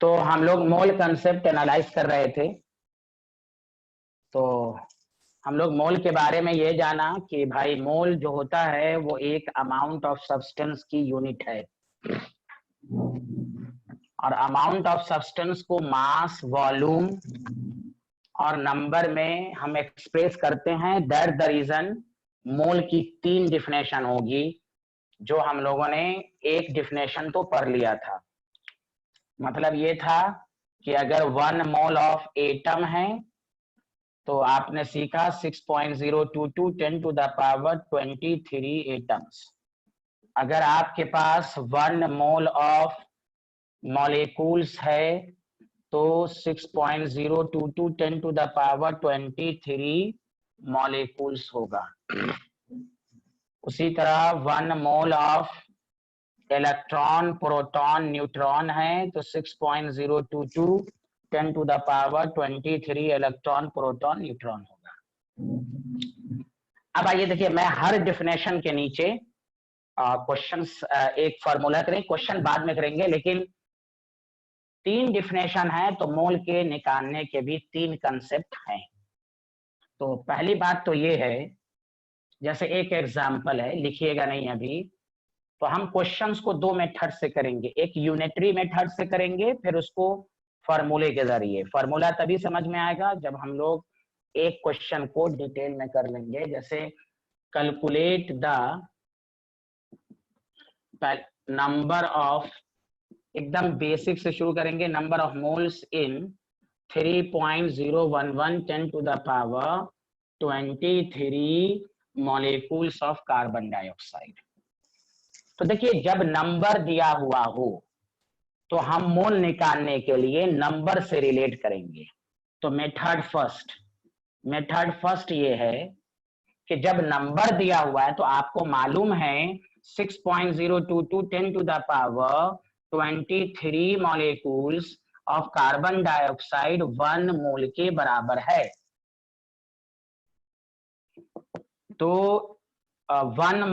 तो हम लोग मोल कंसेप्ट एनालाइज कर रहे थे। तो हम लोग मोल के बारे में ये जाना कि भाई मोल जो होता है वो एक अमाउंट ऑफ सब्सटेंस की यूनिट है, और अमाउंट ऑफ सब्सटेंस को मास, वॉल्यूम और नंबर में हम एक्सप्रेस करते हैं। दैट द रीजन मोल की 3 डिफिनेशन होगी, जो हम लोगों ने एक डिफिनेशन तो पढ़ लिया था। मतलब ये था कि अगर 1 मोल ऑफ एटम है तो आपने सीखा 6.022 10 टू द पावर 23 एटम्स। अगर आपके पास 1 मोल ऑफ मॉलिक्यूल्स है तो 6.022 10 टू द पावर 23 मॉलिक्यूल्स होगा। उसी तरह 1 mole of electron, proton, neutron है तो 6.022 10 to the power 23 electron, proton, neutron होगा। अब आइए देखिए, मैं हर डिफिनेशन के नीचे क्वेश्चंस एक फॉर्मूला करें, क्वेश्चन बाद में करेंगे, लेकिन 3 डिफिनेशन है तो मोल के निकालने के भी 3 कंसेप्ट हैं। तो पहली बात तो ये है, जैसे एक एग्जांपल है, लिखिएगा नहीं अभी, तो हम क्वेश्चंस को 2 मेथड से करेंगे। एक यूनिटरी मेथड से करेंगे, फिर उसको फॉर्मूले के जरिए। फॉर्मूला तभी समझ में आएगा जब हम लोग एक क्वेश्चन को डिटेल में कर लेंगे। जैसे कैलकुलेट द नंबर ऑफ, एकदम बेसिक से शुरू करेंगे, number of moles in 3.011 10 to the power 23 molecules of carbon dioxide. तो देखिए, जब नंबर दिया हुआ हो तो हम मोल निकालने के लिए नंबर से रिलेट करेंगे। तो मेथड फर्स्ट ये है कि जब नंबर दिया हुआ है तो आपको मालूम है 6.022 10 to the power 23 molecules of carbon dioxide 1 mole के बराबर है। तो 1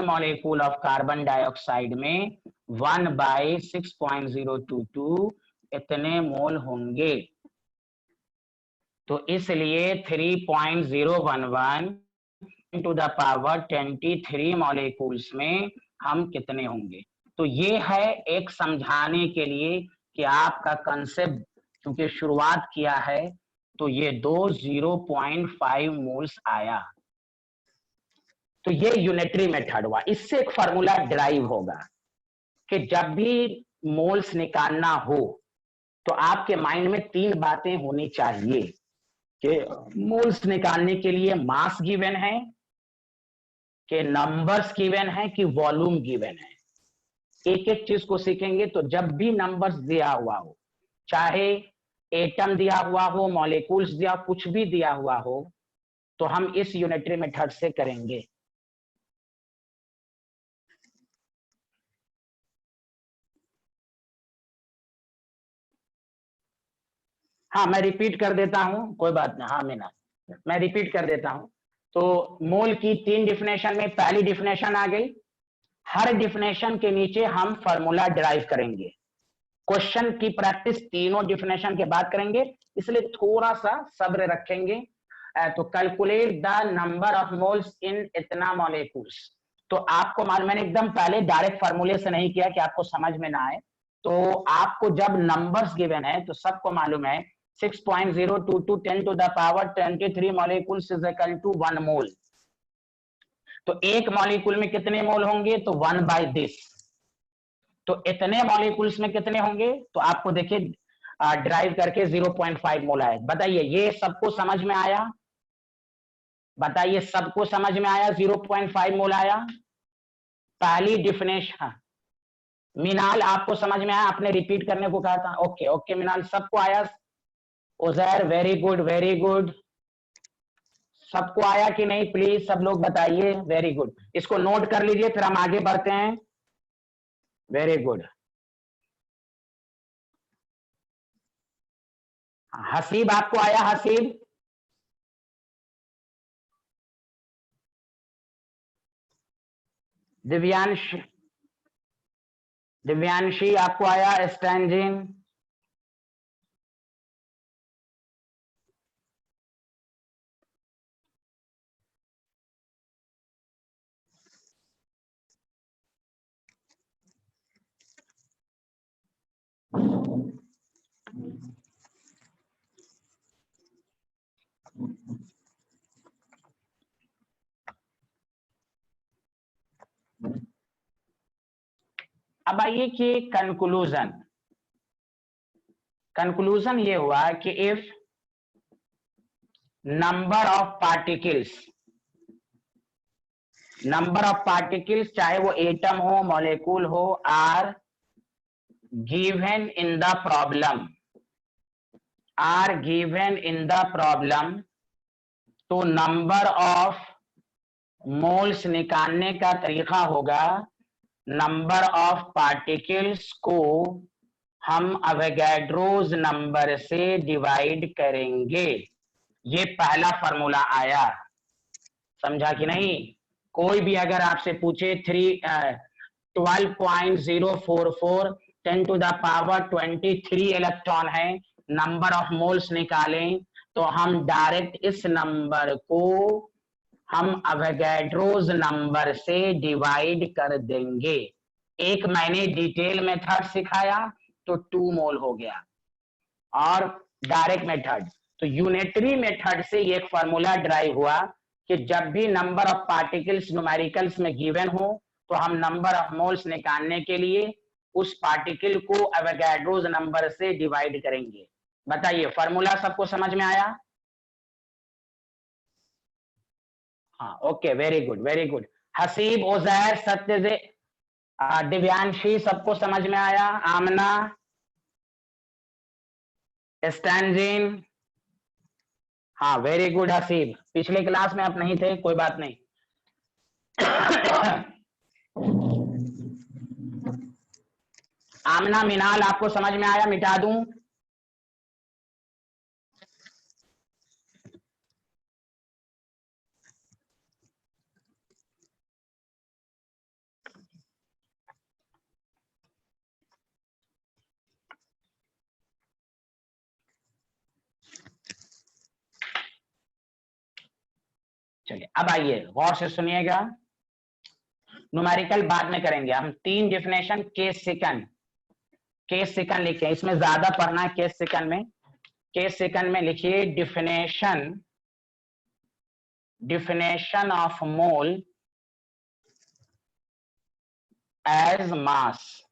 मॉलिक्यूल ऑफ कार्बन डाइऑक्साइड में 1/6.022 इतने मोल होंगे। तो इसलिए 3.011 टू द पावर 23 मॉलिक्यूल्स में हम कितने होंगे। तो ये है एक समझाने के लिए कि आपका कंसेप्ट क्योंकि शुरुआत किया है तो ये 0.5 मोल्स आया। तो ये यूनिटरी मेथड हुआ। इससे एक फार्मूला डिराइव होगा कि जब भी मोल्स निकालना हो तो आपके माइंड में 3 बातें होनी चाहिए कि मोल्स निकालने के लिए मास गिवन है, कि नंबर्स गिवन है, कि वॉल्यूम गिवन है। एक एक चीज को सीखेंगे। तो जब भी नंबर्स दिया हुआ हो, चाहे एटम दिया हुआ हो, मॉलिक्यूल्स दिया, कुछ भी दिया हुआ हो, तो हम इस यूनिटरी मेथड से करेंगे। हाँ, मैं रिपीट कर देता हूं, कोई बात नहीं। हाँ मीना, मैं रिपीट कर देता हूं। तो मोल की 3 डिफिनेशन में पहली डिफिनेशन आ गई। हर डिफिनेशन के नीचे हम फॉर्मूला डिराइव करेंगे। क्वेश्चन की प्रैक्टिस तीनों डिफिनेशन के बाद करेंगे, इसलिए थोड़ा सा सब्र रखेंगे। तो calculate the number of moles इन इतना मॉलिक्यूल्स। तो आपको मालूम, मैंने एकदम पहले डायरेक्ट फार्मूले से नहीं किया कि आपको समझ में ना आए। तो आपको जब नंबर्स गिवन है तो सबको मालूम है 6.022 10 to the power 23 molecules is equal to 1 mole. तो एक मॉलिक्यूल में कितने मोल होंगे, तो 1/this। तो इतने मॉलिक्यूल्स में कितने होंगे, तो आपको देखिए ड्राइव करके 0.5 मोल आए। बताइए, ये सबको समझ में आया? बताइए, सबको समझ में आया? 0.5 मोल आया। पहली डिफिनेशन। मिनाल, आपको समझ में आया? आपने रिपीट करने को कहा था। ओके ओके मिनाल, सबको आया? Uzair, very good very good. सबको आया कि नहीं, प्लीज सब लोग बताइए। वेरी गुड, इसको नोट कर लीजिए, फिर हम आगे बढ़ते हैं। Very good. हसीब, आपको आया? हसीब, दिव्यांश, दिव्यांशी आपको आया स्टैंजिन? अब आइए कि कंक्लूजन ये हुआ कि इफ नंबर ऑफ पार्टिकल्स चाहे वो एटम हो मॉलिक्यूल हो are given in the problem तो नंबर ऑफ मोल्स निकालने का तरीका होगा नंबर ऑफ पार्टिकल्स को हम अवोगाड्रोस नंबर से डिवाइड करेंगे। ये पहला फॉर्मूला आया, समझा कि नहीं? कोई भी अगर आपसे पूछे 12.044 10 टू द पावर 23 इलेक्ट्रॉन है, नंबर ऑफ मोल्स निकालें, तो हम डायरेक्ट इस नंबर को हम अवोगाड्रोस नंबर से डिवाइड कर देंगे। एक मैंने डिटेल मेथड सिखाया तो 2 मोल हो गया, और डायरेक्ट मेथड तो यूनिटरी मेथड से एक फॉर्मूला ड्राइव हुआ कि जब भी नंबर ऑफ पार्टिकल्स न्यूमेरिकल्स में गिवन हो तो हम नंबर ऑफ मोल्स निकालने के लिए उस पार्टिकल को अवोगाड्रोस नंबर से डिवाइड करेंगे। बताइए फॉर्मूला सबको समझ में आया? हाँ, okay, very good very good. Haseeb, Uzair, सत्य, दिव्यांशी सबको समझ में आया? आमना, स्टैंजिन, हाँ वेरी गुड हसीब। पिछले क्लास में आप नहीं थे, कोई बात नहीं। आमना, मिनाल आपको समझ में आया? मिटा दूं? चलिए अब आइए गौर से सुनिएगा। न्यूमेरिकल बाद में करेंगे हम। 3 डिफिनेशन केस सेकंड लिखे, इसमें ज्यादा पढ़ना है केस सेकंड में लिखिए definition of mole as mass.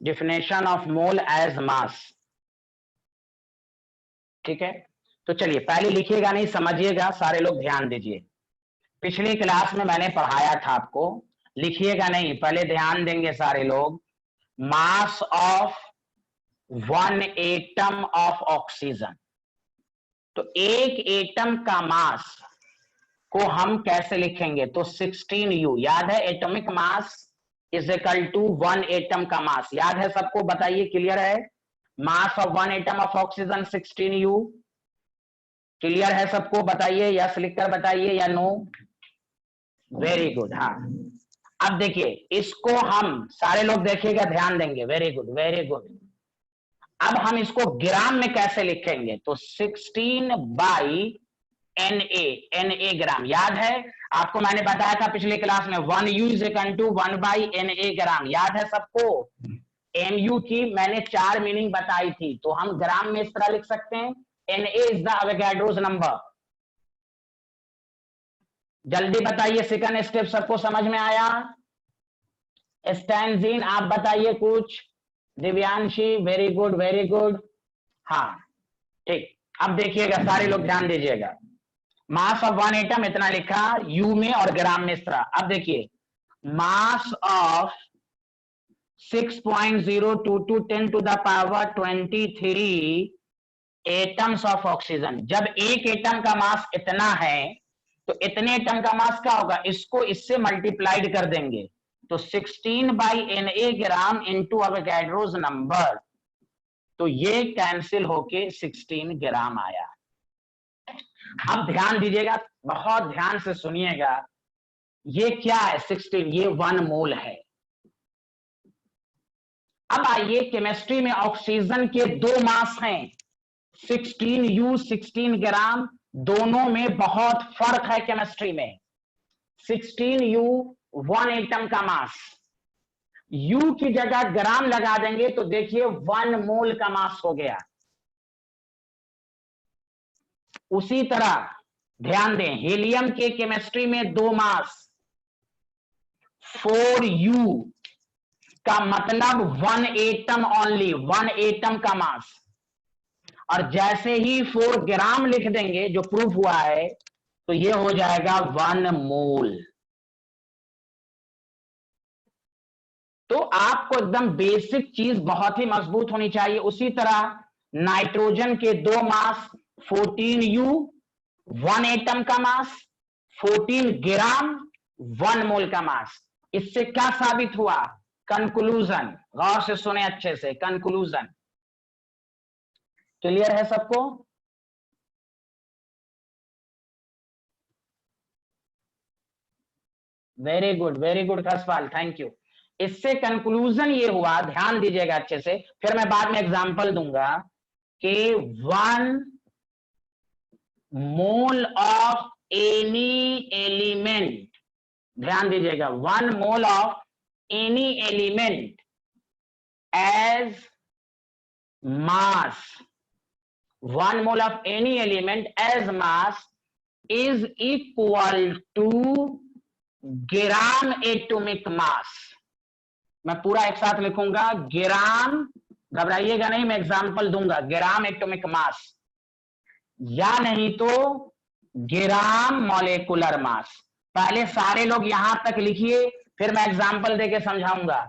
Definition of mole as mass, ठीक है? तो चलिए पहले लिखिएगा नहीं, समझिएगा, सारे लोग ध्यान दीजिए। पिछली क्लास में मैंने पढ़ाया था आपको, लिखिएगा नहीं, पहले ध्यान देंगे सारे लोग। मास ऑफ 1 एटम ऑफ ऑक्सीजन, तो एक एटम का मास को हम कैसे लिखेंगे? तो 16U, याद है? Atomic mass is equal to 1 atom का मास, याद है सबको? बताइए, क्लियर है? Mass of 1 atom of oxygen 16U, clear है सबको? बताइए, यस लिखकर बताइए या नो। Very good. हाँ, अब देखिए इसको हम सारे लोग देखिएगा, ध्यान देंगे। Very good very good. अब हम इसको ग्राम में कैसे लिखेंगे? तो 16 बाई Na ग्राम, याद है आपको? मैंने बताया था पिछले क्लास में 1U is equal to 1 by Na gram, याद है सबको? mu की मैंने 4 मीनिंग बताई थी, तो हम ग्राम में इस तरह लिख सकते हैं, Na इज द अवोगाड्रोस नंबर। जल्दी बताइए, सेकंड स्टेप सबको समझ में आया? स्टैंजिन आप बताइए कुछ। Divyanshi, very good very good. हाँ ठीक, अब देखिएगा सारे लोग ध्यान दीजिएगा। मास ऑफ 1 एटम इतना लिखा यू में और ग्राम में इस तरह। अब देखिए mass of 6.022 10 to the power 23 atoms of oxygen. जब एक एटम का मास इतना है तो इतने एटम का मास क्या होगा? इसको इससे मल्टीप्लाइड कर देंगे, तो 16 by Na gram into Avogadro's number, तो ये कैंसिल होके 16 ग्राम आया। अब ध्यान दीजिएगा, बहुत ध्यान से सुनिएगा, ये क्या है? 16, ये 1 मोल है। अब आइए, केमिस्ट्री में ऑक्सीजन के दो मास हैं, 16U 16 ग्राम, दोनों में बहुत फर्क है केमिस्ट्री में। 16U 1 एटम का मास, U की जगह ग्राम लगा देंगे तो देखिए 1 मोल का मास हो गया। उसी तरह ध्यान दें, हीलियम के केमिस्ट्री में दो मास, 4U का मतलब 1 एटम ओनली, 1 एटम का मास। और जैसे ही 4 ग्राम लिख देंगे, जो प्रूफ हुआ है, तो ये हो जाएगा 1 मोल। तो आपको एकदम बेसिक चीज बहुत ही मजबूत होनी चाहिए। उसी तरह नाइट्रोजन के दो मास, 14U 1 एटम का मास, 14 ग्राम 1 मोल का मास। इससे क्या साबित हुआ? कंक्लूजन, गौर से सुने अच्छे से, कंक्लूजन क्लियर है सबको? Very good Khaspal, thank you. इससे कंक्लूजन ये हुआ, ध्यान दीजिएगा अच्छे से, फिर मैं बाद में एग्जांपल दूंगा, कि 1 मोल ऑफ एनी एलिमेंट, ध्यान दीजिएगा, 1 mole of any element as mass, 1 mole of any element as mass is equal to gram atomic मास। मैं पूरा एक साथ लिखूंगा, ग्राम, घबराइएगा नहीं, मैं एग्जांपल दूंगा, ग्राम एटॉमिक मास, या नहीं तो ग्राम मॉलिक्यूलर मास। पहले सारे लोग यहां तक लिखिए, फिर मैं एग्जांपल देके समझाऊंगा।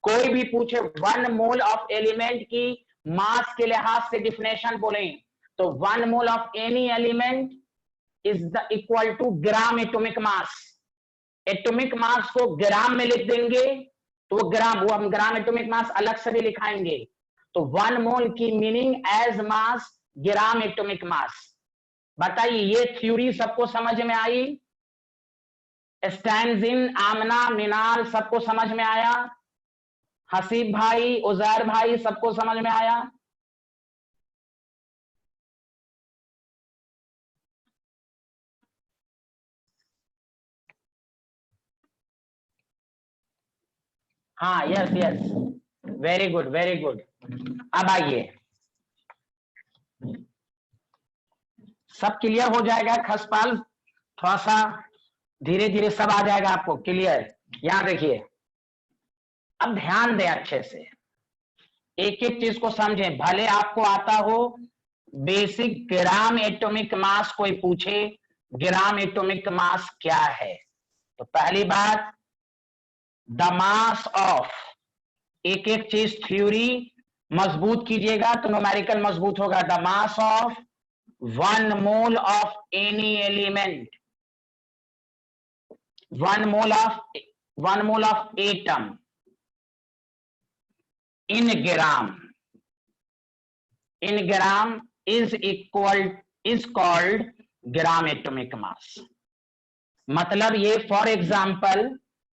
कोई भी पूछे 1 मोल ऑफ एलिमेंट की मास के लिहाज से डिफिनेशन बोले, तो 1 mole of any element is the equal to gram atomic mass. Atomic mass को ग्राम में लिख देंगे तो वो ग्राम, वो हम ग्राम एटॉमिक मास अलग से भी लिखाएंगे। तो 1 मोल की meaning as mass, gram atomic mass. बताइए, ये थ्योरी सबको समझ में आई? स्टैंजिन, आमना, मिनाल सबको समझ में आया? हसीब भाई, उजैर भाई, सबको समझ में आया? हाँ, yes yes, very good very good. अब आइए, सब क्लियर हो जाएगा खसपाल, थोड़ा सा धीरे धीरे सब आ जाएगा आपको क्लियर। यहां देखिए, अब ध्यान दें अच्छे से, एक एक चीज को समझें, भले आपको आता हो बेसिक ग्राम एटॉमिक मास, कोई पूछे ग्राम एटॉमिक मास क्या है, तो पहली बात, द मास ऑफ, एक एक चीज थ्योरी मजबूत कीजिएगा तो न्यूमेरिकल मजबूत होगा। The mass of 1 mole of any element, 1 mole of atom in gram is called gram atomic मास। मतलब ये, फॉर एग्जांपल,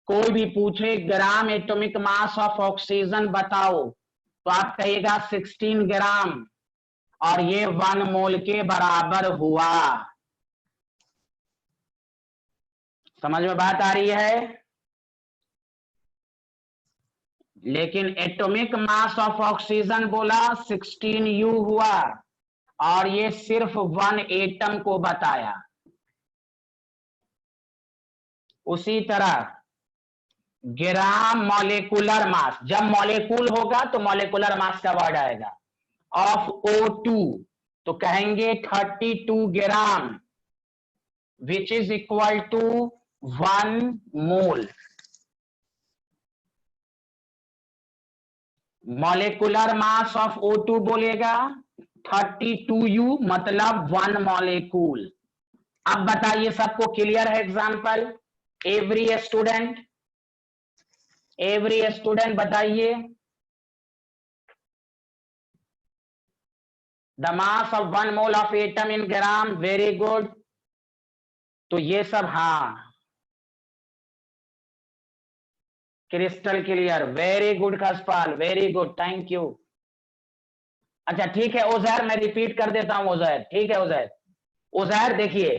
कोई भी पूछे ग्राम एटॉमिक मास ऑफ ऑक्सीजन बताओ, तो आप कहिएगा 16 ग्राम, और ये 1 मोल के बराबर हुआ। समझ में बात आ रही है? लेकिन एटॉमिक मास ऑफ ऑक्सीजन बोला 16U हुआ, और ये सिर्फ 1 एटम को बताया। उसी तरह ग्राम मॉलिक्यूलर मास, जब मॉलिक्यूल होगा तो मॉलिक्यूलर मास का वर्ड आएगा, ऑफ O2, तो कहेंगे 32 gram, which is equal to 1 mole. Molecular mass of O2 बोलेगा 32U, मतलब 1 मॉलिक्यूल। अब बताइए, सबको क्लियर है एग्जांपल? एवरी स्टूडेंट बताइए, the mass of 1 mole of atom in gram, very good. तो ये सब, हाँ crystal clear, very good Khaspal, very good, thank you. अच्छा ठीक है उजैर, मैं रिपीट कर देता हूं उजैर, ठीक है उजैर। उजैर देखिए,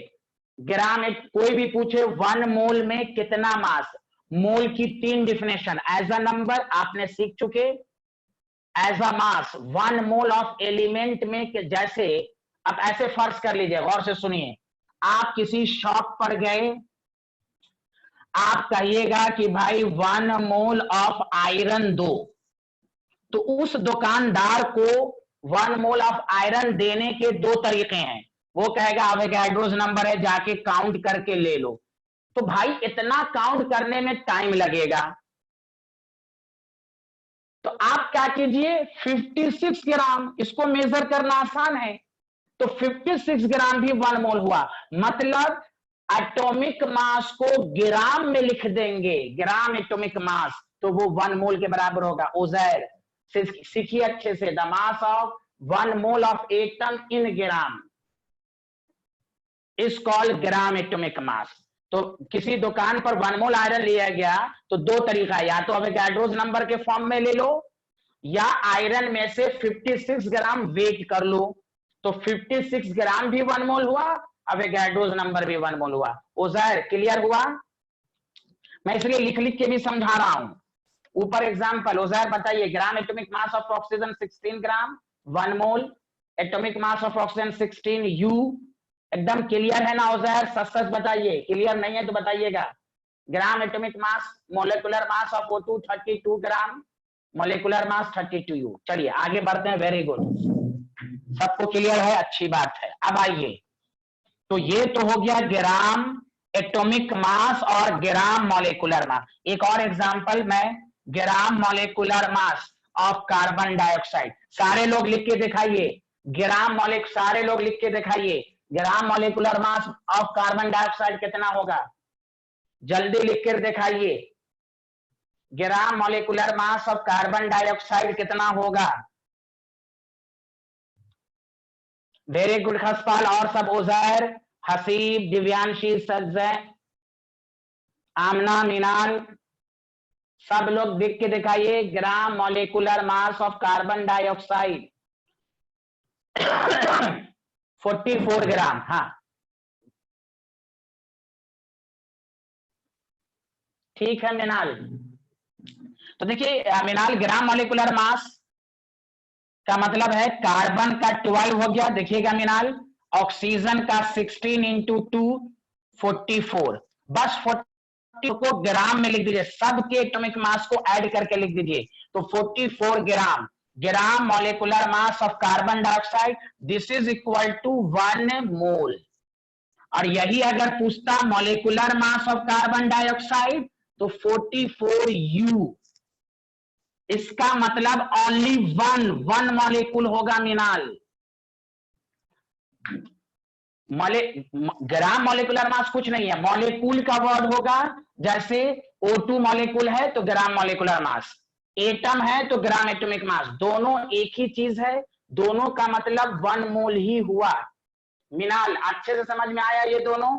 ग्राम एक कोई भी पूछे 1 मोल में कितना मास, मोल की 3 डिफिनेशन, एज अ नंबर आपने सीख चुके, as a mass 1 mole of element में, जैसे अब ऐसे फर्ज कर लीजिए, गौर से सुनिए, आप किसी शॉप पर गए, आप कहिएगा कि भाई 1 मोल ऑफ आयरन दो, तो उस दुकानदार को 1 मोल ऑफ आयरन देने के 2 तरीके हैं, वो कहेगा अवोगाड्रोस नंबर है, जाके काउंट करके ले लो, तो भाई इतना काउंट करने में टाइम लगेगा, तो आप क्या कीजिए 56 ग्राम, इसको मेजर करना आसान है, तो 56 ग्राम भी 1 मोल हुआ, मतलब एटॉमिक मास को ग्राम में लिख देंगे, ग्राम एटॉमिक मास, तो वो 1 मोल के बराबर होगा। उजैर सीखिए अच्छे से, the mass of 1 mole of atom in gram is called gram atomic मास। तो किसी दुकान पर 1 मोल आयरन लिया गया तो 2 तरीका, या तो अवोगाड्रोस नंबर के फॉर्म में ले लो, या आयरन में से 56 ग्राम वेट कर लो, तो 56 ग्राम भी 1 मोल हुआ, अवोगाड्रोस नंबर भी 1 मोल हुआ। उजैर क्लियर हुआ? मैं इसलिए लिख लिख के भी समझा रहा हूं। ऊपर एग्जांपल, उजैर बताइए, ग्राम atomic mass of oxygen 16 gram 1 mole, atomic mass of oxygen 16 you, एकदम क्लियर है ना उजैर? सच सच बताइए, क्लियर नहीं है तो बताइएगा। ग्राम atomic mass, molecular mass of O2 32 gram, molecular mass 32 you. चलिए आगे बढ़ते हैं, वेरी गुड, सबको क्लियर है, अच्छी बात है। अब आइए, तो ये तो हो गया ग्राम एटॉमिक मास और ग्राम मॉलिक्यूलर मास। एक और एग्जांपल मैं, ग्राम molecular mass of carbon dioxide, सारे लोग लिख के दिखाइए, ग्राम मॉलिक, सारे लोग लिख के दिखाइए, ग्राम molecular mass of carbon dioxide कितना होगा, जल्दी लिख कर दिखाइए, ग्राम molecular mass of carbon dioxide कितना होगा? वेरी गुड खसपाल, और सब उजैर, हसीब, दिव्यांशी, सज्जय, आमना, मीनाल, सब लोग लिख के दिखाइए, ग्राम molecular mass of carbon dioxide 44 ग्राम। हाँ ठीक है मीनाल, तो देखिए मीनाल, ग्राम मॉलिक्यूलर मास का मतलब है कार्बन का 12 हो गया, देखिएगा मीनाल, ऑक्सीजन का 16 इंटू 2 44, बस 40 को ग्राम में लिख दीजिए, सबके एटॉमिक मास को ऐड करके लिख दीजिए, तो 44 gram, gram molecular mass of carbon dioxide, this is equal to 1 mole. और यही अगर पूछता molecular mass of carbon dioxide तो 44 यू, इसका मतलब ओनली वन मॉलिक्यूल होगा मीनाल। ग्राम मॉलिक्यूलर मास कुछ नहीं है, मॉलिक्यूल का वर्ड होगा, जैसे O2 मॉलिक्यूल है तो ग्राम मॉलिक्यूलर मास, एटम है तो ग्राम एटॉमिक मास, दोनों एक ही चीज है, दोनों का मतलब 1 मोल ही हुआ। मीनाल अच्छे से समझ में आया, ये दोनों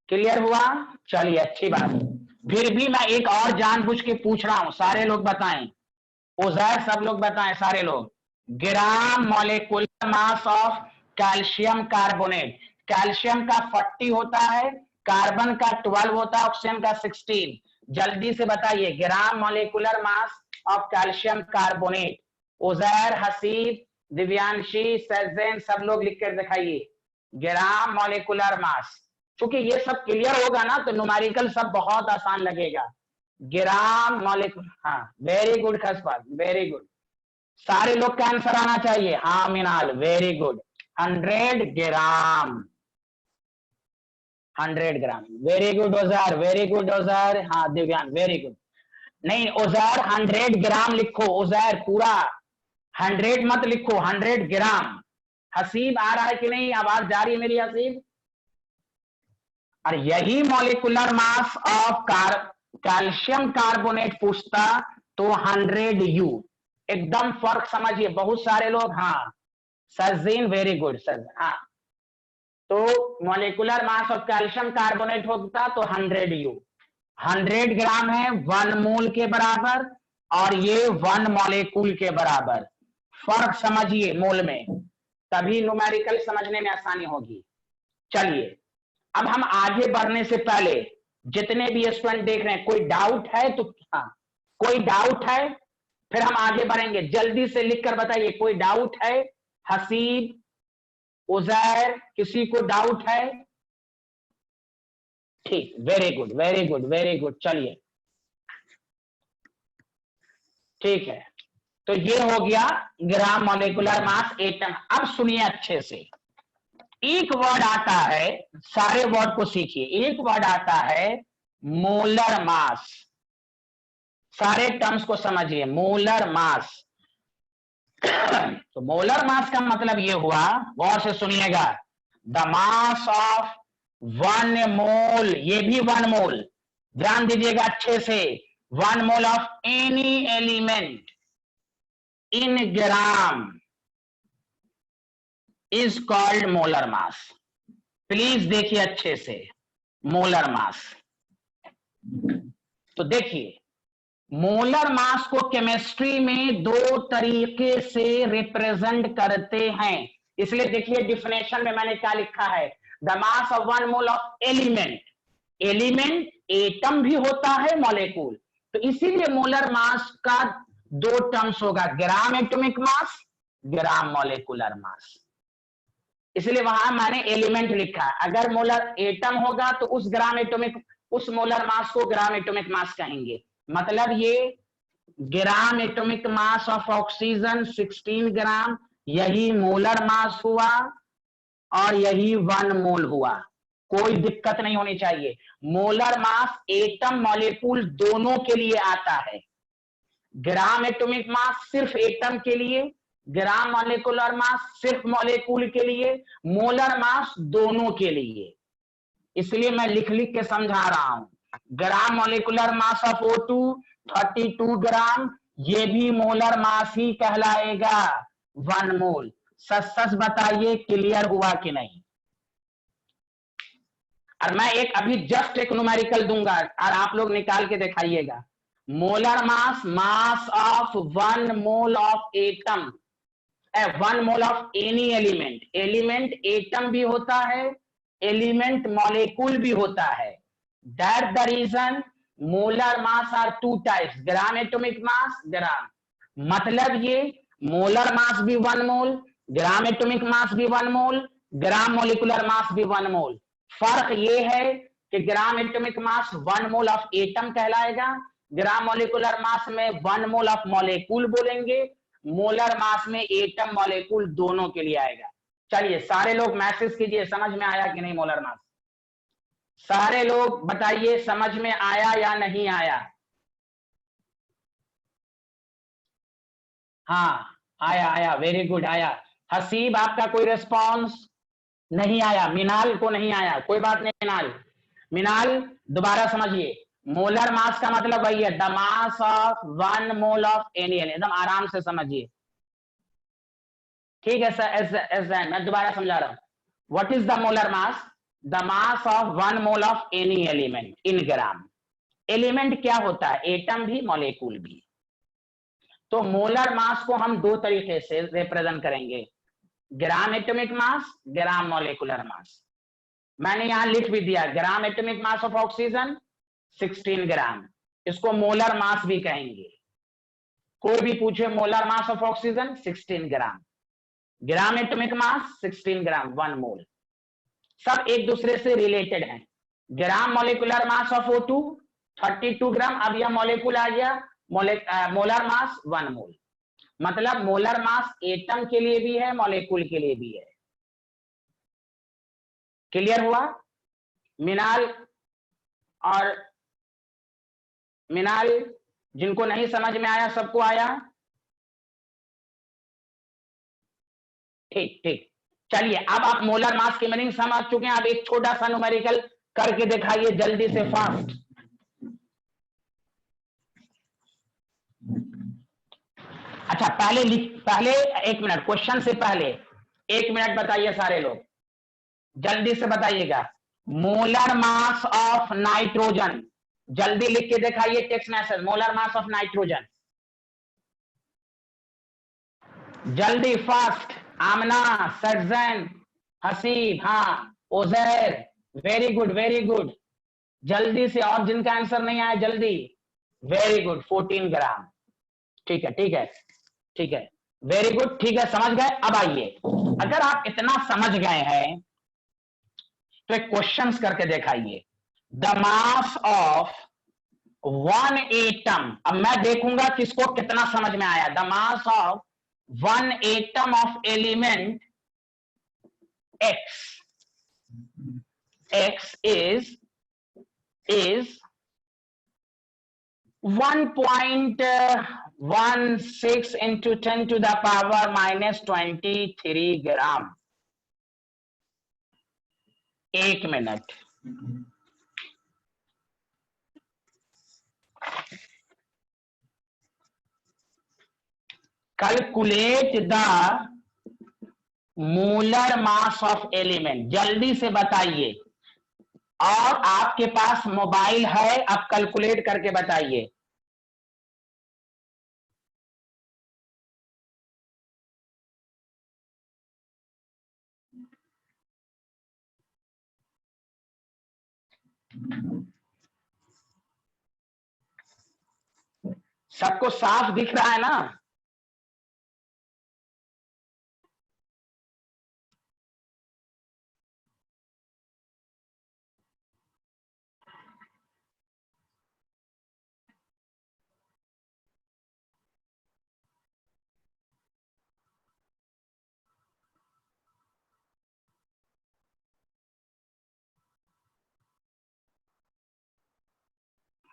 क्लियर हुआ? चलिए अच्छी बात। फिर भी मैं एक और जानबूझ के पूछ रहा हूं, सारे लोग बताएं, उजैर सब लोग बताएं, सारे लोग, ग्राम molecular mass of calcium carbonate, calcium का 40 होता है, कार्बन का 12 होता है, ऑक्सीजन का 16, जल्दी से बताइए gram molecular mass of calcium carbonate. Uzair, Haseeb, Divyanshi, Saijan, सब लोग लिख कर दिखाइए, ग्राम मॉलिक्यूलर मास, क्योंकि ये सब क्लियर होगा ना तो न्यूमेरिकल सब बहुत आसान लगेगा। ग्राम मॉलिक्यूल, हाँ very good Khaspal, very good, सारे लोग का आंसर आना चाहिए, हाँ मीनाल वेरी गुड, 100 ग्राम, 100 ग्राम, वेरी गुड ओजार, वेरी गुड ओजार, हाँ दिव्यांग वेरी गुड। नहीं ओजार 100 ग्राम लिखो, ओजार पूरा 100 मत लिखो, 100 ग्राम। हसीब आ रहा है कि नहीं, आवाज जा रही है मेरी हसीब? और यही molecular mass of calcium carbonate पूछता तो 100 यू, एकदम फर्क समझिए, बहुत सारे लोग, हाँ सरजीन वेरी गुड सर, हाँ, तो molecular mass of calcium carbonate होता तो 100 यू, 100 ग्राम है 1 मोल के बराबर और ये 1 मॉलिक्यूल के बराबर। फर्क समझिए मोल में, तभी न्यूमेरिकल समझने में आसानी होगी। चलिए अब हम आगे बढ़ने से पहले जितने भी स्टूडेंट देख रहे हैं, कोई डाउट है तो हाँ, कोई डाउट है, फिर हम आगे बढ़ेंगे। जल्दी से लिखकर बताइए, कोई डाउट है? हसीब, उजैर, किसी को डाउट है? ठीक, very good very good very good. चलिए ठीक है, तो ये हो गया ग्राम मॉलिक्यूलर मास एटम। अब सुनिए अच्छे से, एक वर्ड आता है, सारे वर्ड को सीखिए। एक वर्ड आता है मोलर मास, सारे टर्म्स को समझिए। मोलर मास तो मोलर मास का मतलब ये हुआ, गौर से सुनिएगा, द मास ऑफ 1 मोल, ये भी 1 मोल, ध्यान दीजिएगा अच्छे से, 1 mole of any element in gram is called molar mass. Please देखिए अच्छे से, मोलर मास। तो देखिए, मोलर मास को केमिस्ट्री में 2 तरीके से रिप्रेजेंट करते हैं। इसलिए देखिए डिफिनेशन में मैंने क्या लिखा है, the mass of 1 mole of element. Element atom भी होता है, मॉलिक्यूल, तो इसीलिए मोलर मास का 2 टर्म्स होगा, ग्राम एटॉमिक मास, ग्राम मॉलिक्यूलर मास। इसलिए वहां मैंने एलिमेंट लिखा। अगर मोलर एटम होगा तो उस ग्राम एटॉमिक, उस मोलर मास को ग्राम एटॉमिक मास कहेंगे। मतलब ये ग्राम एटॉमिक मास ऑफ ऑक्सीजन 16 ग्राम, यही मोलर मास हुआ और यही 1 मोल हुआ। कोई दिक्कत नहीं होनी चाहिए। मोलर मास एटम मॉलिक्यूल दोनों के लिए आता है। ग्राम एटॉमिक मास सिर्फ एटम के लिए, ग्राम मॉलिक्यूलर मास सिर्फ मॉलिक्यूल के लिए, मोलर मास दोनों के लिए। इसलिए मैं लिख लिख के समझा रहा हूं। ग्राम मॉलिक्यूलर मास ऑफ O2 32 ग्राम, ये भी मोलर मास ही कहलाएगा, 1 मोल। सच सच बताइए क्लियर हुआ कि नहीं? और मैं एक अभी जस्ट एक न्यूमेरिकल दूंगा और आप लोग निकाल के दिखाइएगा। Molar mass, mass of 1 mole of atom, 1 mole of any element. Element atom भी होता है, एलिमेंट मॉलिक्यूल भी होता है। That the reason molar mass are 2 types, gram atomic mass, gram. मतलब ये मोलर मास भी 1 मोल, ग्राम एटॉमिक मास भी 1 मोल, ग्राम मॉलिक्यूलर मास भी 1 मोल। फर्क ये है कि ग्राम atomic mass 1 mole of atom कहलाएगा, ग्राम मॉलिक्यूलर मास में 1 मोल ऑफ मॉलिक्यूल बोलेंगे, मोलर मास में एटम मॉलिक्यूल दोनों के लिए आएगा। चलिए सारे लोग मैसेज कीजिए, समझ में आया कि नहीं मोलर मास? सारे लोग बताइए समझ में आया या नहीं आया? हाँ आया आया, वेरी गुड आया। हसीब आपका कोई रिस्पॉन्स नहीं आया, मिनाल को नहीं आया, कोई बात नहीं। मिनाल, मिनाल दोबारा समझिए, मोलर मास का मतलब वही है, the mass of 1 mole of any element. एकदम आराम से समझिए, ठीक है सर? मैं दोबारा समझा रहा हूं। What is the molar mass? The mass of 1 mole of any element in gram. Element क्या होता है? एटम भी मॉलिक्यूल भी। तो मोलर मास को हम 2 तरीके से रिप्रेजेंट करेंगे, ग्राम एटॉमिक मास, ग्राम मॉलिक्यूलर मास। मैंने यहां लिख भी दिया, ग्राम एटॉमिक मास ऑफ ऑक्सीजन 16 ग्राम, इसको मोलर मास भी कहेंगे। कोई भी पूछे molar mass of oxygen 16 gram, gram atomic मास 16 ग्राम, 1 मोल, सब एक दूसरे से रिलेटेड हैं। ग्राम मॉलिक्यूलर मास ऑफ O2 32 ग्राम, अब यह मॉलिक्यूल आ गया, मोलर मास 1 मोल। मतलब मोलर मास एटम के लिए भी है, मॉलिक्यूल के लिए भी है। क्लियर हुआ? मिनाल और मिनाल, जिनको नहीं समझ में आया सबको आया? ठीक ठीक। चलिए अब आप मोलर मास की मीनिंग समझ चुके हैं। अब एक छोटा सा न्यूमेरिकल करके दिखाइए जल्दी से, फास्ट। अच्छा पहले 1 मिनट, क्वेश्चन से पहले 1 मिनट बताइए सारे लोग, जल्दी से बताइएगा। मोलर मास ऑफ नाइट्रोजन, जल्दी लिख के दिखाइए text message, molar mass of nitrogen, जल्दी फास्ट। आमना, सज्जन, हसीब, हाँ, ओजैर, वेरी गुड वेरी गुड, जल्दी से। और जिनका आंसर नहीं आया जल्दी, वेरी गुड, 14 ग्राम। ठीक है ठीक है ठीक है, वेरी गुड, ठीक है, समझ गए। अब आइए, अगर आप इतना समझ गए हैं तो एक क्वेश्चन करके दिखाइए। The mass of one atom, अब मैं देखूंगा किसको कितना समझ में आया। The mass of one atom of element x, x is 1.16 into 10 to the power minus 23 ग्राम। एक minute, calculate the molar mass of element, जल्दी से बताइए। और आपके पास मोबाइल है, आप कैलकुलेट करके बताइए। सबको साफ दिख रहा है ना?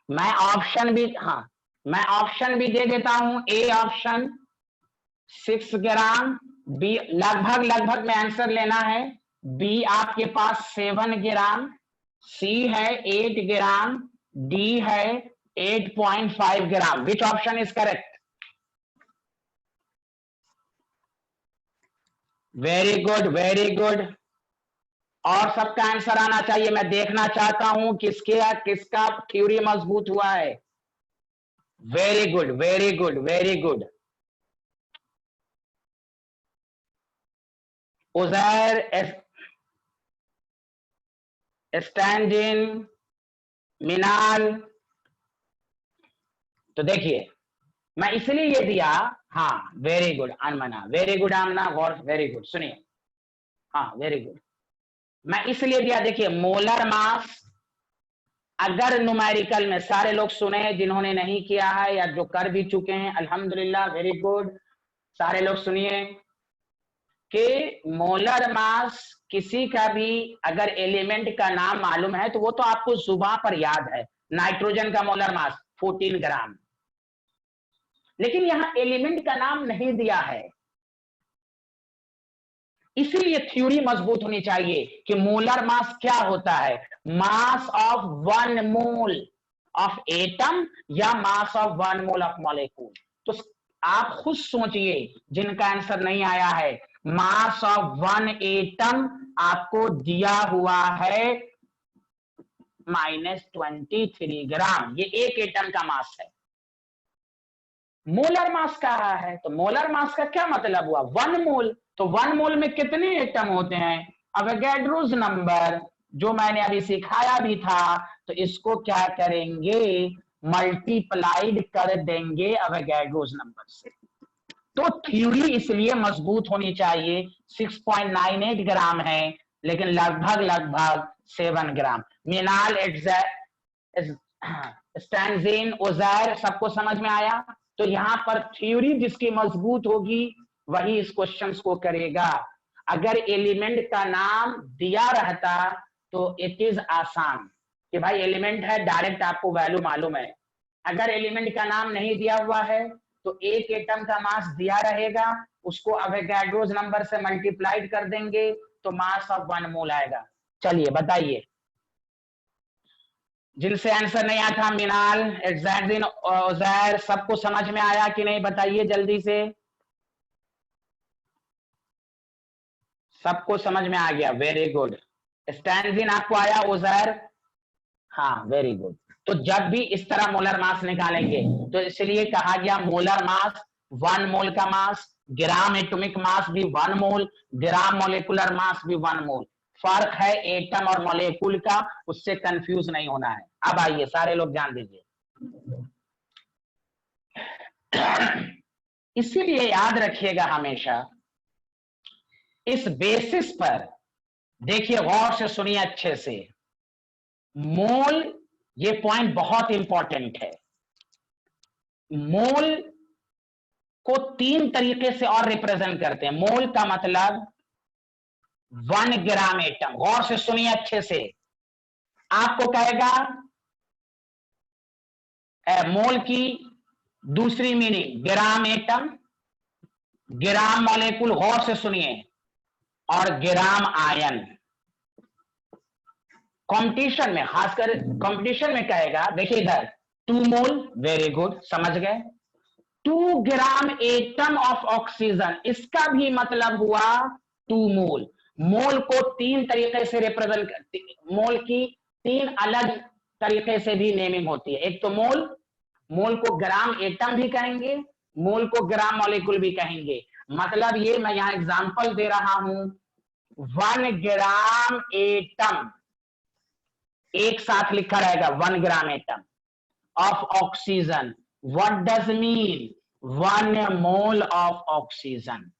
मैं ऑप्शन भी, हाँ, मैं ऑप्शन भी दे देता हूं। ए ऑप्शन 6 ग्राम, बी लगभग लगभग में आंसर लेना है। बी आपके पास 7 ग्राम, सी है 8 ग्राम, डी है 8.5 gram. Which option is correct? Very good very good. और सबका आंसर आना चाहिए, मैं देखना चाहता हूं किसका थ्योरी मजबूत हुआ है। Very good very good very good. Uzair, स्टैंडिन, मिनाल। तो देखिए, मैं इसलिए ये दिया। हाँ, वेरी गुड अनमना, वेरी गुड आमना, गौर, वेरी गुड। सुनिए, हाँ वेरी गुड। मैं इसलिए दिया, देखिए मोलर मास, अगर न्यूमेरिकल में सारे लोग सुने, जिन्होंने नहीं किया है या जो कर भी चुके हैं अल्हम्दुलिल्लाह, वेरी गुड। सारे लोग सुनिए कि मोलर मास किसी का भी अगर एलिमेंट का नाम मालूम है तो वो तो आपको जुबान पर याद है। नाइट्रोजन का मोलर मास 14 ग्राम, लेकिन यहां एलिमेंट का नाम नहीं दिया है। इसीलिए थ्योरी मजबूत होनी चाहिए कि मोलर मास क्या होता है। Mass of one mole of atom या mass of one mole of molecule. तो आप खुद सोचिए, जिनका आंसर नहीं आया है, मास ऑफ वन एटम आपको दिया हुआ है -23 ग्राम। ये एक एटम का मास है। मोलर मास कहा है तो मोलर मास का क्या मतलब हुआ? One mole. तो वन मोल में कितने एटम होते हैं? अवोगाड्रोस नंबर, जो मैंने अभी सिखाया भी था, तो इसको क्या करेंगे? मल्टीप्लाइड कर देंगे अवोगाड्रोस नंबर से। तो थ्योरी इसलिए मजबूत होनी चाहिए। 6.98 ग्राम है, लेकिन लगभग लगभग 7 ग्राम। मिनाल, स्टैंजिन, ओजायर, सबको समझ में आया? तो यहां पर थ्योरी जिसकी मजबूत होगी वही इस क्वेश्चन को करेगा। अगर एलिमेंट का नाम दिया रहता तो इट इज आसान कि भाई एलिमेंट है, डायरेक्ट आपको वैल्यू मालूम है। अगर एलिमेंट का नाम नहीं दिया हुआ है तो एक एटम का मास दिया रहेगा, उसको अवोगाड्रोस नंबर से मल्टीप्लाइड कर देंगे तो मास ऑफ वन मोल आएगा। चलिए बताइए, जिनसे आंसर नहीं आया था, मिनाल, एग्जैक्टिन, ओजैर, सबको समझ में आया कि नहीं? बताइए जल्दी से। सबको समझ में आ गया, वेरी गुड। स्टैंजिन आपको आया, ओजैर? हाँ, वेरी गुड। तो जब भी इस तरह मोलर मास निकालेंगे तो इसलिए कहा गया मोलर मास 1 मोल का मास, ग्राम एटॉमिक मास भी 1 मोल, ग्राम मोलिकुलर मास भी 1 मोल। फर्क है एटम और मॉलिक्यूल का, उससे कंफ्यूज नहीं होना है। अब आइए सारे लोग ध्यान दीजिए। इसीलिए याद रखिएगा हमेशा इस बेसिस पर, देखिए गौर से सुनिए अच्छे से, मोल, ये पॉइंट बहुत इंपॉर्टेंट है। मोल को 3 तरीके से और रिप्रेजेंट करते हैं। मोल का मतलब 1 ग्राम एटम, गौर से सुनिए अच्छे से, आपको कहेगा मोल की दूसरी meaning gram atom, gram molecule, गौर से सुनिए, और ग्राम आयन। कंपटीशन में, खासकर कंपटीशन में कहेगा, देखिए इधर 2 मोल, वेरी गुड, समझ गए। 2 ग्राम एटम ऑफ ऑक्सीजन, इसका भी मतलब हुआ 2 मोल। मोल को 3 तरीके से रिप्रेजेंट करते, मोल की 3 अलग तरीके से भी नेमिंग होती है। एक तो मोल, मोल को ग्राम एटम भी कहेंगे, मोल को ग्राम मॉलिक्यूल भी कहेंगे। मतलब ये मैं यहां एग्जांपल दे रहा हूं, 1 ग्राम एटम, एक साथ लिखा रहेगा 1 gram atom of oxygen, what does mean 1 mole of oxygen.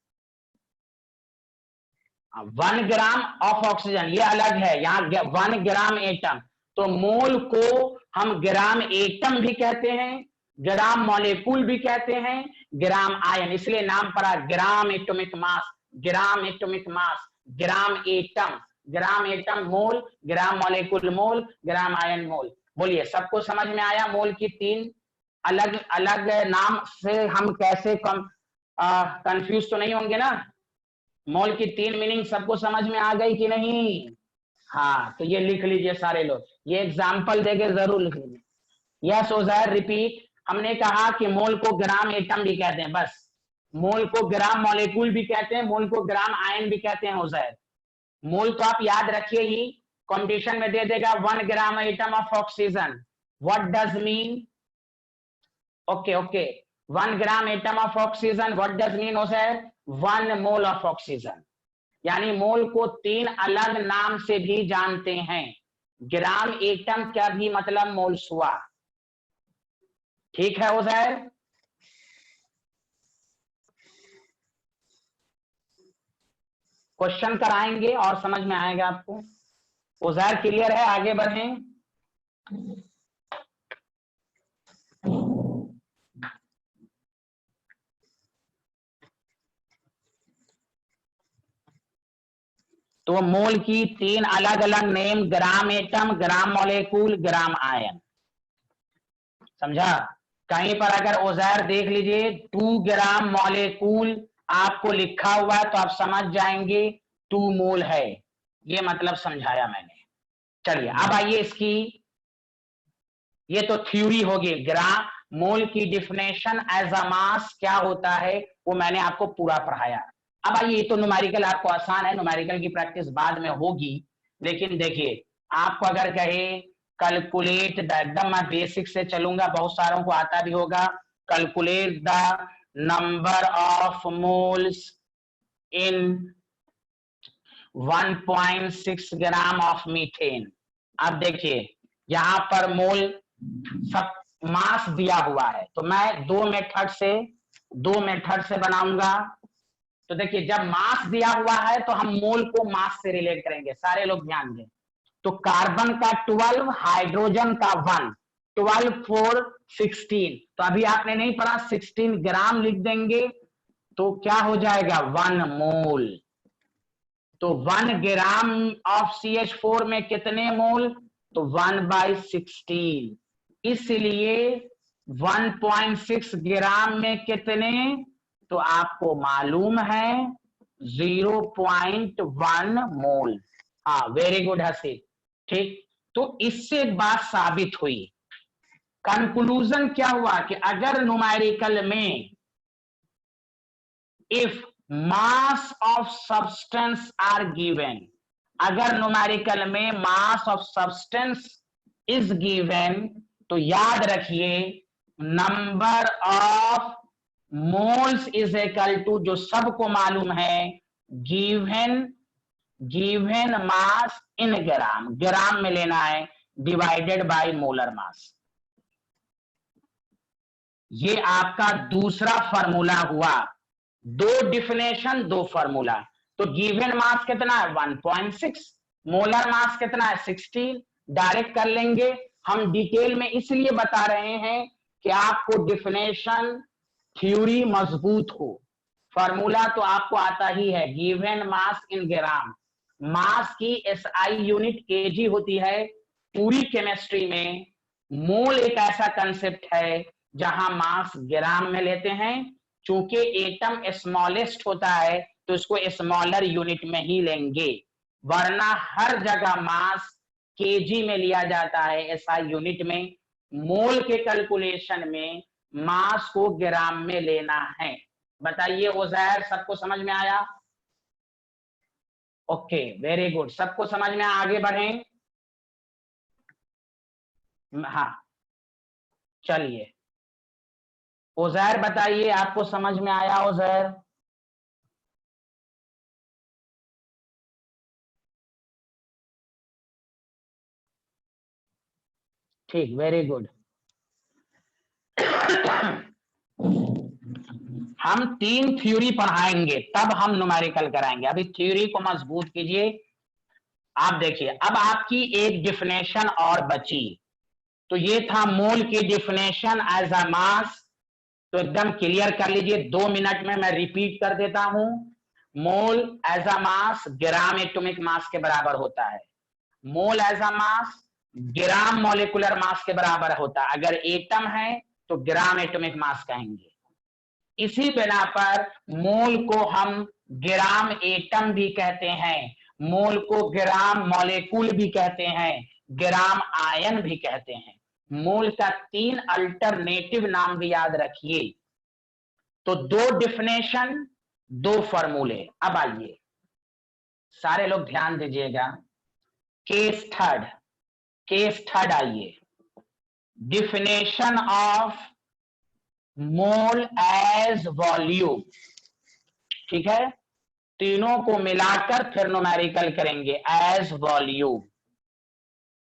1 gram of oxygen ये अलग है, यहाँ 1 ग्राम एटम। तो मोल को हम ग्राम एटम भी कहते हैं, ग्राम मॉलिक्यूल भी कहते हैं, ग्राम आयन, इसलिए नाम पड़ा gram atomic mass, gram atomic mass, gram atom, gram atom mole, gram molecule mole, gram ion mole. बोलिए सबको समझ में आया? मोल की 3 अलग अलग नाम से हम कैसे कंफ्यूज तो नहीं होंगे ना? मोल की 3 मीनिंग सबको समझ में आ गई कि नहीं? हाँ, तो ये लिख लीजिए सारे लोग, ये एग्जाम्पल देके जरूर लिख लीजिए। Yes Uzair, repeat. हमने कहा कि मोल को ग्राम एटम भी कहते हैं, बस। मोल को ग्राम मॉलिक्यूल भी कहते हैं, मोल को ग्राम आयन भी कहते हैं उजैर। मोल तो आप याद रखिए ही, कंपटीशन में दे देगा 1 gram atom of oxygen, what does mean? Okay okay, 1 gram atom of oxygen, what does mean Uzair? 1 mole of oxygen. यानी मोल को 3 अलग नाम से भी जानते हैं। ग्राम एटम का भी मतलब मोल्स हुआ, ठीक है उजैर? क्वेश्चन कराएंगे और समझ में आएगा आपको। उजैर क्लियर है? आगे बढ़ें। तो मोल की 3 अलग अलग name, gram atom, gram molecule, gram ion, समझा? कहीं पर अगर औजार देख लीजिए 2 ग्राम मॉलिक्यूल आपको लिखा हुआ है तो आप समझ जाएंगे 2 मोल है, ये मतलब समझाया मैंने। चलिए अब आइए इसकी, ये तो थ्योरी होगी। ग्राम मोल की डिफिनेशन एज अ मास क्या होता है वो मैंने आपको पूरा पढ़ाया। अब आइए, तो न्यूमेरिकल आपको आसान है, न्यूमेरिकल की प्रैक्टिस बाद में होगी, लेकिन देखिए आपको अगर कहे कैलकुलेट द, एकदम मैं बेसिक से चलूंगा, बहुत सारों को आता भी होगा। Calculate the number of moles in 1.6 gram of methane. अब देखिए यहां पर मोल सब मास दिया हुआ है, तो मैं दो मेथड से बनाऊंगा। तो देखिए जब मास दिया हुआ है तो हम मोल को मास से रिलेट करेंगे, सारे लोग ध्यान दें। तो कार्बन का 12, हाइड्रोजन का 1, 12 4 16, तो अभी आपने नहीं पढ़ा, 16 ग्राम लिख देंगे तो क्या हो जाएगा 1 मोल। तो 1 ग्राम ऑफ CH4 में कितने मोल? तो 1/16, इसलिए 1.6 ग्राम में कितने? तो आपको मालूम है 0.1 मोल। हाँ वेरी गुड हसी, ठीक। तो इससे एक बात साबित हुई, कंक्लूजन क्या हुआ कि अगर न्यूमेरिकल में if mass of substance are given, अगर न्यूमेरिकल में mass of substance is given, तो याद रखिए number of moles is equal to, जो सबको मालूम है, गिवन मास इन ग्राम, ग्राम में लेना है, डिवाइडेड बाय मोलर मास। ये आपका दूसरा फॉर्मूला हुआ। दो डिफिनेशन, दो फॉर्मूला। तो गिवन मास कितना है 1.6, मोलर मास कितना है 16। डायरेक्ट कर लेंगे। हम डिटेल में इसलिए बता रहे हैं कि आपको डिफिनेशन थ्योरी मजबूत हो। फॉर्मूला तो आपको आता ही है, गिवन मास इन ग्राम। मास की एसआई यूनिट केजी होती है। पूरी केमिस्ट्री में मोल एक ऐसा कंसेप्ट है जहां मास ग्राम में लेते हैं। चूंकि एटम स्मॉलेस्ट होता है तो इसको स्मॉलर यूनिट में ही लेंगे, वरना हर जगह मास केजी में लिया जाता है, एसआई यूनिट में। मोल के कैलकुलेशन में मास को ग्राम में लेना है। बताइए उज़ैर, सबको समझ में आया? ओके, वेरी गुड, सबको समझ में। आगे बढ़ें। हाँ, चलिए उज़ैर बताइए, आपको समझ में आया उज़ैर? ठीक, वेरी गुड। हम 3 थ्योरी पढ़ाएंगे, तब हम न्यूमेरिकल कराएंगे। अभी थ्योरी को मजबूत कीजिए। आप देखिए, अब आपकी एक डिफिनेशन और बची। तो ये था मोल की डिफिनेशन एज अ मास। तो एकदम क्लियर कर लीजिए, 2 मिनट में मैं रिपीट कर देता हूं। मोल as a mass gram atomic मास के बराबर होता है। मोल as a mass gram molecular मास के बराबर होता है। अगर एटम है तो ग्राम एटॉमिक मास कहेंगे। इसी बिना पर मोल को हम ग्राम एटम भी कहते हैं, मोल को ग्राम मॉलिक्यूल भी कहते हैं, ग्राम आयन भी कहते हैं। मोल का 3 अल्टरनेटिव नाम भी याद रखिए। तो 2 डिफिनेशन, 2 फॉर्मूले। अब आइए सारे लोग ध्यान दीजिएगा। केस थर्ड आइए। Definition of mole as volume. ठीक है, तीनों को मिलाकर फिर न्यूमेरिकल करेंगे एज वॉल्यूम।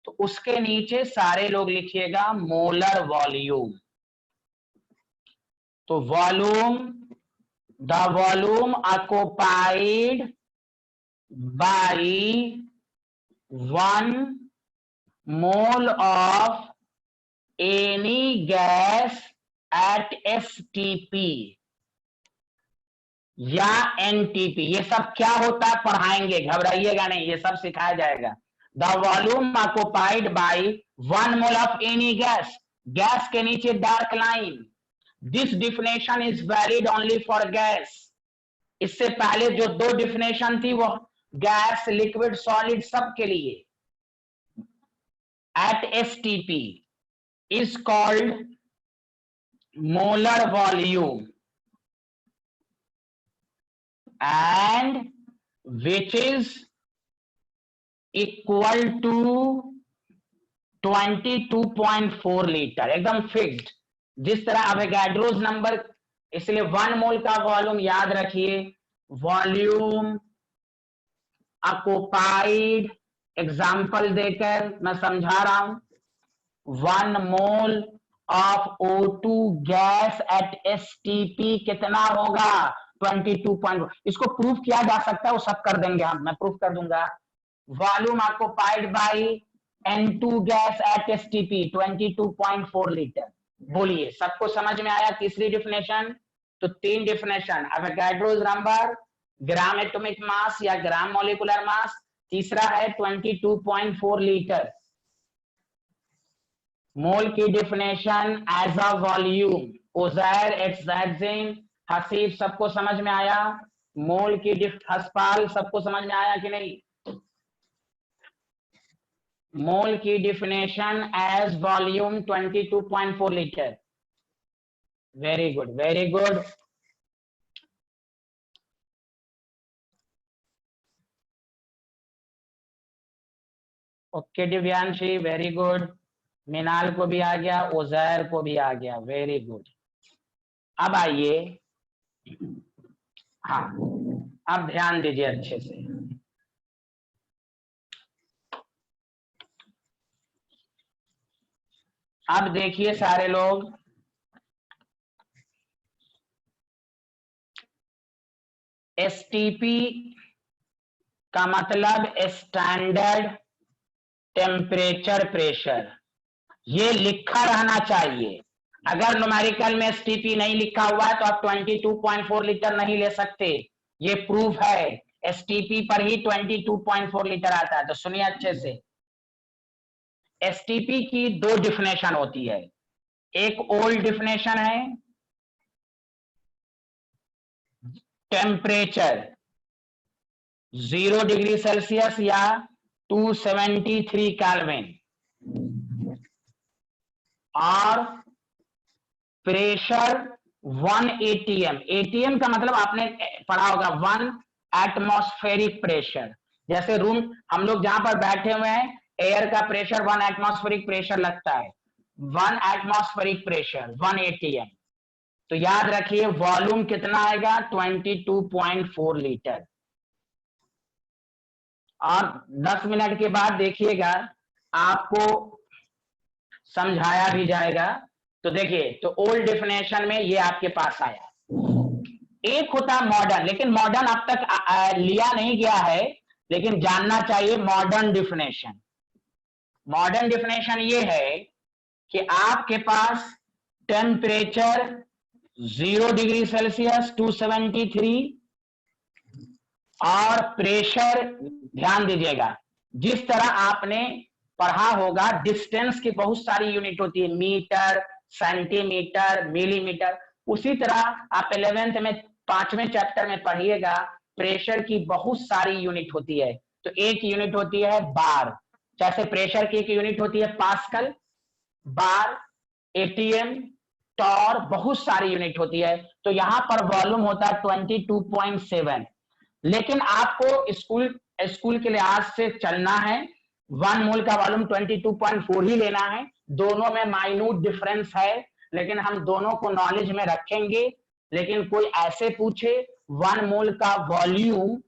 तो उसके नीचे सारे लोग लिखिएगा मोलर वॉल्यूम। तो volume, the volume occupied bye 1 mole of any gas at STP or NTP. ये सब क्या होता है पढ़ाएंगे, घबराइएगा नहीं, ये सब सिखाया जाएगा। The volume occupied bye 1 mole of any gas, gas के नीचे dark line. This definition is valid only for gas. इससे पहले जो 2 डिफिनेशन थी वो गैस, लिक्विड, सॉलिड सब के लिए। At STP is called molar volume and which is equal to 22.4 लीटर, एकदम फिक्स्ड। जिस तरह अवोगाड्रोस नंबर, इसलिए 1 मोल का वॉल्यूम याद रखिए, वॉल्यूम ऑक्युपाइड। एग्जाम्पल देकर मैं समझा रहा हूं। 1 mole of O2 gas at STP कितना होगा 22. इसको प्रूफ किया जा सकता है, वो सब कर देंगे हम, मैं प्रूफ कर दूंगा। Volume occupied by N2 gas at STP 22.4 litre. बोलिए, सबको समझ में आया तीसरी डिफिनेशन? तो 3 definition, Avogadro's number, gram atomic mass या ग्राम मॉलिक्यूलर मास, तीसरा है 22.4 लीटर। मोल की definition as a volume. Uzair, एक्सैक्सिन, हसीब, सबको समझ में आया? मोल की हसपाल, सबको समझ में आया कि नहीं? मोल की definition as volume 22.4 litre. Very good, very good. Okay Divyanshi, very good. Minal को भी आ गया, उजैर को भी आ गया, वेरी गुड। अब आइए, हाँ अब ध्यान दीजिए अच्छे से। अब देखिए सारे लोग, एसटीपी का मतलब स्टैंडर्ड टेम्परेचर प्रेशर, ये लिखा रहना चाहिए। अगर न्यूमेरिकल में एसटीपी नहीं लिखा हुआ है तो आप 22.4 लीटर नहीं ले सकते, ये प्रूफ है। एसटीपी पर ही 22.4 लीटर आता है। तो सुनिए अच्छे से, एसटीपी की दो डिफिनेशन होती है। एक ओल्ड डिफिनेशन है, टेम्परेचर 0 डिग्री सेल्सियस या 273 केल्विन, और प्रेशर 1 एटीएम। एटीएम का मतलब आपने पढ़ा होगा 1 एटमॉस्फेरिक प्रेशर। जैसे रूम हम लोग जहां पर बैठे हुए हैं, एयर का प्रेशर 1 एटमॉस्फेरिक प्रेशर लगता है, 1 एटमॉस्फेरिक प्रेशर 1 एटीएम। तो याद रखिए वॉल्यूम कितना आएगा, 22.4 लीटर। और 10 मिनट के बाद देखिएगा आपको समझाया भी जाएगा। तो देखिए, तो ओल्ड डेफिनेशन में ये आपके पास आया। एक होता है मॉडर्न, लेकिन मॉडर्न अब तक लिया नहीं गया है, लेकिन जानना चाहिए मॉडर्न डिफिनेशन। मॉडर्न डिफिनेशन ये है कि आपके पास टेम्परेचर 0 डिग्री सेल्सियस 273 और प्रेशर, ध्यान दीजिएगा जिस तरह आपने पढ़ा होगा डिस्टेंस की बहुत सारी यूनिट होती है, मीटर, सेंटीमीटर, मिलीमीटर, उसी तरह आप 11th में 5वें चैप्टर में पढ़िएगा प्रेशर की बहुत सारी यूनिट होती है। तो एक यूनिट होती है बार, जैसे प्रेशर की एक यूनिट होती है पास्कल, बार, एटीएम, टॉर, बहुत सारी यूनिट होती है। तो यहां पर वॉल्यूम होता है 22.7। लेकिन आपको स्कूल के लिहाज से चलना है, 1 मोल का वॉल्यूम 22.4 ही लेना है। दोनों में माइन्यूट डिफरेंस है, लेकिन हम दोनों को नॉलेज में रखेंगे। लेकिन कोई ऐसे पूछे 1 मोल का वॉल्यूम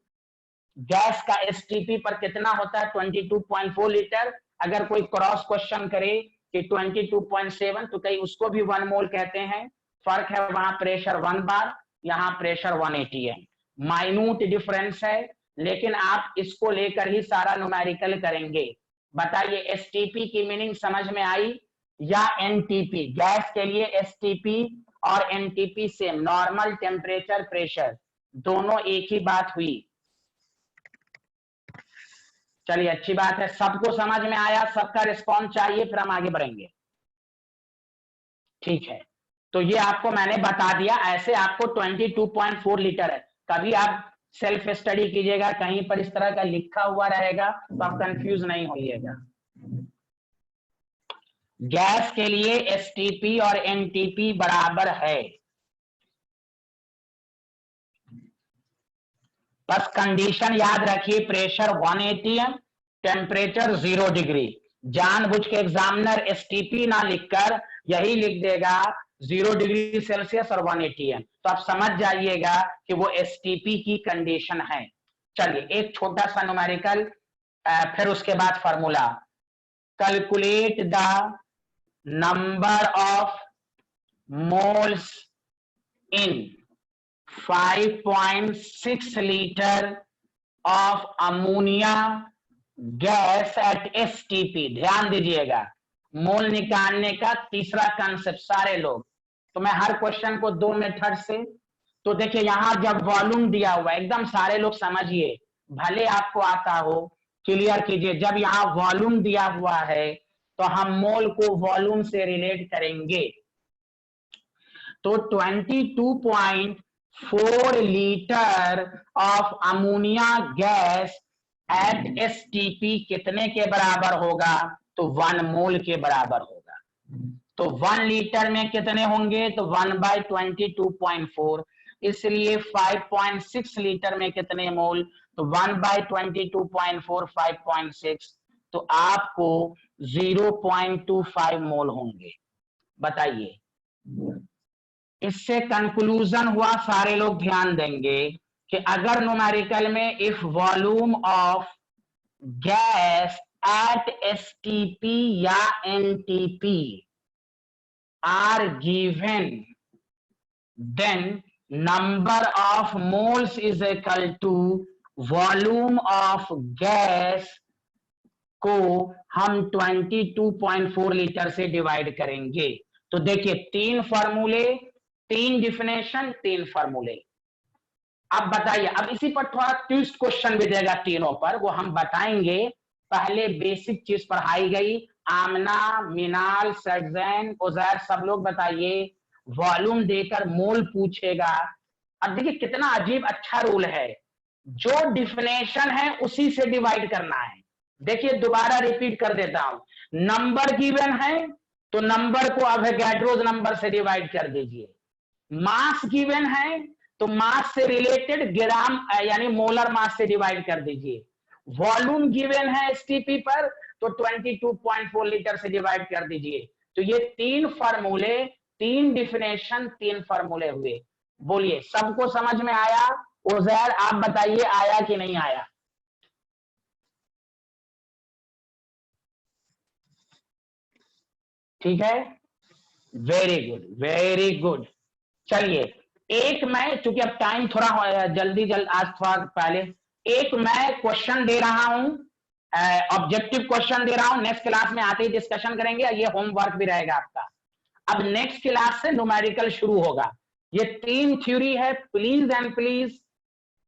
गैस का एसटीपी पर कितना होता है, 22.4 लीटर, अगर कोई क्रॉस क्वेश्चन करे कि 22.7, तो कहीं उसको भी 1 मोल कहते हैं। फर्क है वहां प्रेशर 1 बार, यहाँ प्रेशर 180 है, माइन्यूट डिफरेंस है। लेकिन आप इसको लेकर ही सारा न्यूमेरिकल करेंगे। बताइए एसटीपी की मीनिंग समझ में आई या एनटीपी? गैस के लिए एसटीपी और NTP same, normal temperature pressure, दोनों एक ही बात हुई। चलिए अच्छी बात है, सबको समझ में आया, सबका रिस्पॉन्स चाहिए, फिर हम आगे बढ़ेंगे। ठीक है, तो ये आपको मैंने बता दिया। ऐसे आपको 22.4 लीटर है। कभी आप सेल्फ स्टडी कीजिएगा, कहीं पर इस तरह का लिखा हुआ रहेगा तो आप कंफ्यूज नहीं होइएगा। गैस के लिए एसटीपी और एनटीपी बराबर है, बस कंडीशन याद रखिए, प्रेशर 180 है, टेम्परेचर 0 डिग्री। जानबूझ के एग्जामिनर एसटीपी ना लिखकर यही लिख देगा 0 डिग्री सेल्सियस और 180 है, तो आप समझ जाइएगा कि वो एसटीपी की कंडीशन है। चलिए एक छोटा सा न्यूमेरिकल, फिर उसके बाद formula. Calculate the number of moles in 5.6 litre of ammonia gas at STP. ध्यान दीजिएगा, मोल निकालने का तीसरा कंसेप्ट सारे लोग। तो मैं हर क्वेश्चन को 2 मेथड से, तो देखिए यहां जब वॉल्यूम दिया हुआ एकदम सारे लोग समझिए, भले आपको आता हो क्लियर कीजिए। जब यहां वॉल्यूम दिया हुआ है तो हम मोल को वॉल्यूम से रिलेट करेंगे। तो 22.4 litre of ammonia gas at STP कितने के बराबर होगा? तो 1 मोल के बराबर होगा। तो 1 लीटर में कितने होंगे? तो 1/22.4, इसलिए 5.6 लीटर में कितने मोल? तो 1/22.4 5.6। तो आपको 0.25 मोल होंगे। बताइए, इससे कंक्लूजन हुआ, सारे लोग ध्यान देंगे कि अगर न्यूमेरिकल में if volume of gas at STP or NTP are given, then number of moles is equal to volume of gas को हम 22.4 लीटर से डिवाइड करेंगे। तो देखिए, 3 फॉर्मूले, 3 डिफिनेशन, 3 फॉर्मूले। अब बताइए, अब इसी पर थोड़ा ट्विस्ट क्वेश्चन भी देगा तीनों पर, वो हम बताएंगे। पहले बेसिक चीज पढ़ाई गई। आमना, मिनाल, सर्जन, उजैर, सब लोग बताइए। वॉल्यूम देकर मोल पूछेगा। अब देखिए कितना अजीब अच्छा रूल है, जो डिफिनेशन है उसी से डिवाइड करना है। देखिए दोबारा रिपीट कर देता हूं, नंबर गिवन है तो नंबर को अवोगाड्रोस नंबर से डिवाइड कर दीजिए। मास गिवन है तो मास से रिलेटेड ग्राम यानी मोलर मास से डिवाइड कर दीजिए। वॉल्यूम गिवन है एसटीपी पर तो 22.4 लीटर से डिवाइड कर दीजिए। तो ये 3 फॉर्मूले, 3 डिफिनेशन, 3 फॉर्मूले हुए। बोलिए, सबको समझ में आया? उजैर आप बताइए, आया कि नहीं आया? ठीक है, वेरी गुड, वेरी गुड। चलिए, एक मैं, चूंकि अब टाइम थोड़ा जल्दी आज थोड़ा पहले, एक मैं क्वेश्चन दे रहा हूं, ऑब्जेक्टिव क्वेश्चन दे रहा हूं। नेक्स्ट क्लास में आते ही डिस्कशन करेंगे, ये होमवर्क भी रहेगा आपका। अब नेक्स्ट क्लास से न्यूमेरिकल शुरू होगा। ये 3 थ्योरी है, प्लीज एंड प्लीज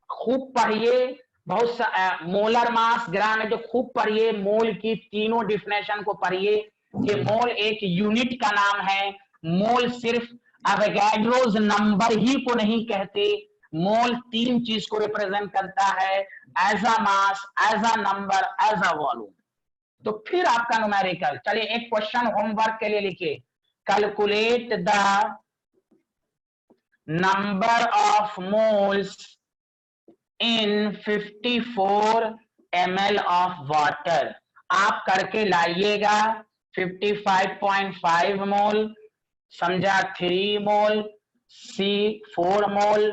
खूब पढ़िए। बहुत मोलर मास, ग्राम है, जो खूब पढ़िए। मोल की तीनों डिफिनेशन को पढ़िए कि मोल एक यूनिट का नाम है। मोल सिर्फ अवोगाड्रोस नंबर ही को नहीं कहते, मोल 3 चीज को रिप्रेजेंट करता है, as a mass, as a number, as a volume. तो फिर आपका न्यूमेरिकल। चलिए एक क्वेश्चन होमवर्क के लिए लिखिए, calculate the number of moles in 54 ml of water. आप करके लाइएगा। 55.5 मोल, समझा, 3 मोल, सी 4 मोल।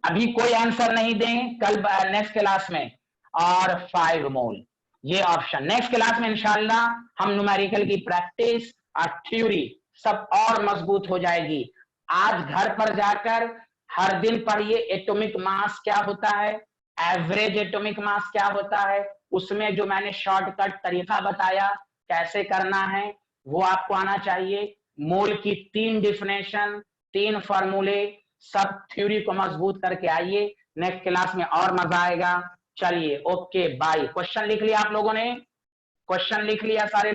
अभी कोई आंसर नहीं दें, कल नेक्स्ट क्लास में। और 5 मोल, ये ऑप्शन। नेक्स्ट क्लास में इंशाल्लाह हम न्यूमेरिकल की प्रैक्टिस और थ्योरी सब और मजबूत हो जाएगी। आज घर पर जाकर हर दिन पढ़िए एटॉमिक मास क्या होता है, एवरेज एटॉमिक मास क्या होता है, उसमें जो मैंने शॉर्टकट तरीका बताया कैसे करना है वो आपको आना चाहिए। मोल की 3 डिफिनेशन, 3 फॉर्मूले, सब थ्योरी को मजबूत करके आइए। नेक्स्ट क्लास में और मजा आएगा। चलिए, ओके, बाय। क्वेश्चन लिख लिया आप लोगों ने? क्वेश्चन लिख लिया सारे लोग?